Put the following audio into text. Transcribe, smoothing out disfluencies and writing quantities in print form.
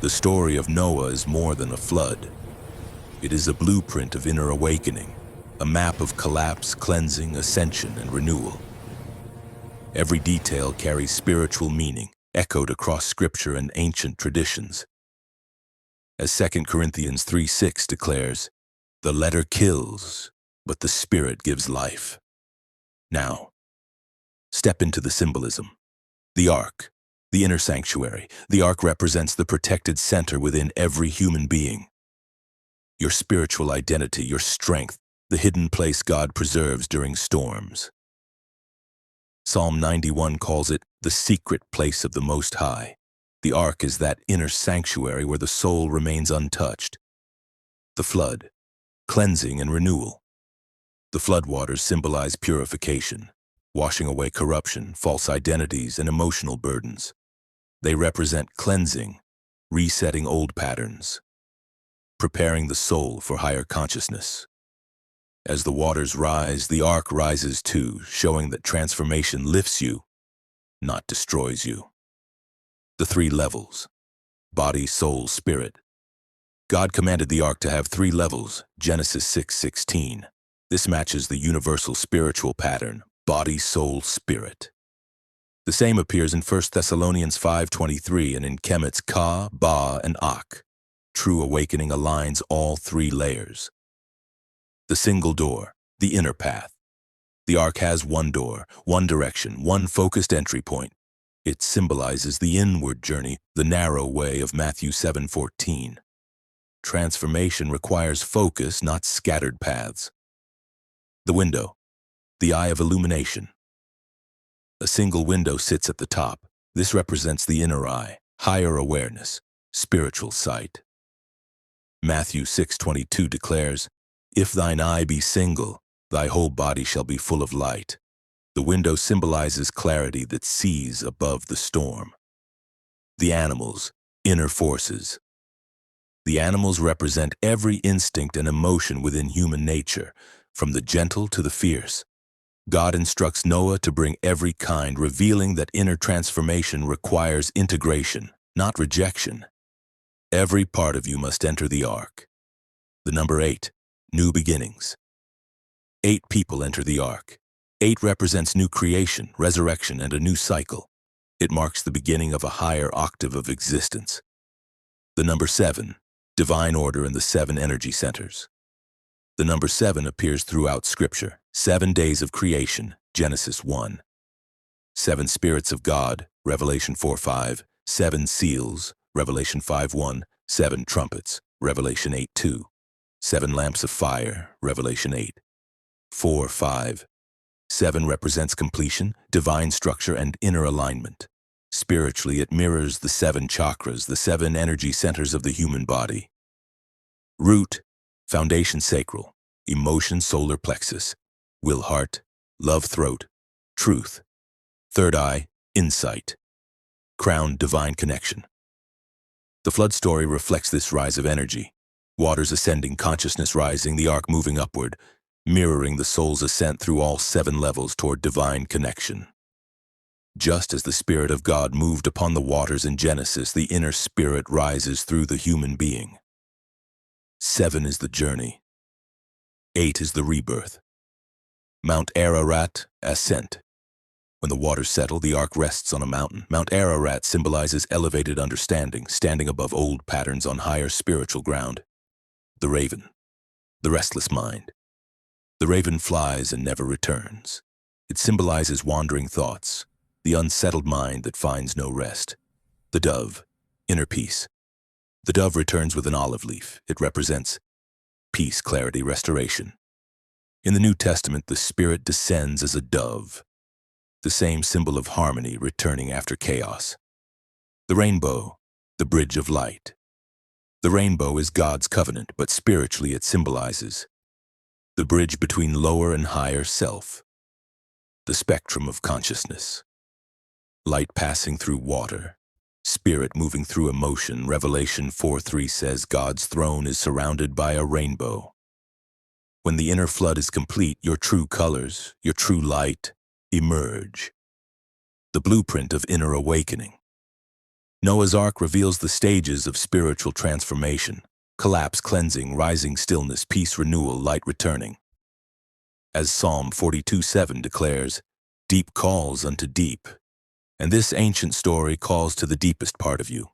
The story of Noah is more than a flood. It is a blueprint of inner awakening, a map of collapse, cleansing, ascension, and renewal. Every detail carries spiritual meaning, echoed across scripture and ancient traditions. As 2 Corinthians 3:6 declares, "The letter kills, but the spirit gives life." Now, step into the symbolism. The Ark, the inner sanctuary. The Ark represents the protected center within every human being. Your spiritual identity, your strength, the hidden place God preserves during storms. Psalm 91 calls it the secret place of the Most High. The Ark is that inner sanctuary where the soul remains untouched. The flood, cleansing and renewal. The floodwaters symbolize purification, washing away corruption, false identities, and emotional burdens. They represent cleansing, resetting old patterns, preparing the soul for higher consciousness. As the waters rise, the Ark rises too, showing that transformation lifts you, not destroys you. The three levels: body, soul, spirit. God commanded the Ark to have 3 levels, Genesis 6:16. This matches the universal spiritual pattern, body, soul, spirit. The same appears in 1 Thessalonians 5:23 and in Kemet's Ka, Ba, and Ak. True awakening aligns all 3 layers. The single door, the inner path. The Ark has one door, one direction, one focused entry point. It symbolizes the inward journey, the narrow way of Matthew 7:14. Transformation requires focus, not scattered paths. The window, the eye of illumination. A single window sits at the top. This represents the inner eye, higher awareness, spiritual sight. Matthew 6:22 declares, "If thine eye be single, thy whole body shall be full of light." The window symbolizes clarity that sees above the storm. The animals, inner forces. The animals represent every instinct and emotion within human nature, from the gentle to the fierce. God instructs Noah to bring every kind, revealing that inner transformation requires integration, not rejection. Every part of you must enter the Ark. The number 8, new beginnings. 8 people enter the Ark. 8 represents new creation, resurrection, and a new cycle. It marks the beginning of a higher octave of existence. The number 7, divine order in the 7 energy centers. The number 7 appears throughout Scripture. 7 days of creation, Genesis 1. 7 spirits of God, Revelation 4:5. 7 seals, Revelation 5:1. 7 trumpets, Revelation 8:2. 7 lamps of fire, Revelation 8:4-5. 7 represents completion, divine structure, and inner alignment. Spiritually, it mirrors the 7 chakras, the 7 energy centers of the human body. Root, foundation sacral, emotion solar plexus, will heart, love throat, truth. Third eye, insight. Crown, divine connection. The flood story reflects this rise of energy. Waters ascending, consciousness rising, the Ark moving upward, mirroring the soul's ascent through all 7 levels toward divine connection. Just as the Spirit of God moved upon the waters in Genesis, the inner spirit rises through the human being. 7 is the journey. 8 is the rebirth. Mount Ararat, ascent. When the waters settle, the Ark rests on a mountain. Mount Ararat symbolizes elevated understanding, standing above old patterns on higher spiritual ground. The raven, the restless mind. The raven flies and never returns. It symbolizes wandering thoughts, the unsettled mind that finds no rest. The dove, inner peace. The dove returns with an olive leaf. It represents peace, clarity, restoration. In the New Testament, the Spirit descends as a dove, the same symbol of harmony returning after chaos. The rainbow, the bridge of light. The rainbow is God's covenant, but spiritually it symbolizes the bridge between lower and higher self, the spectrum of consciousness. Light passing through water, spirit moving through emotion. Revelation 4:3 says God's throne is surrounded by a rainbow. When the inner flood is complete, your true colors, your true light, emerge. The blueprint of inner awakening. Noah's Ark reveals the stages of spiritual transformation: collapse, cleansing, rising, stillness, peace, renewal, light returning. As Psalm 42:7 declares, "Deep calls unto deep," and this ancient story calls to the deepest part of you,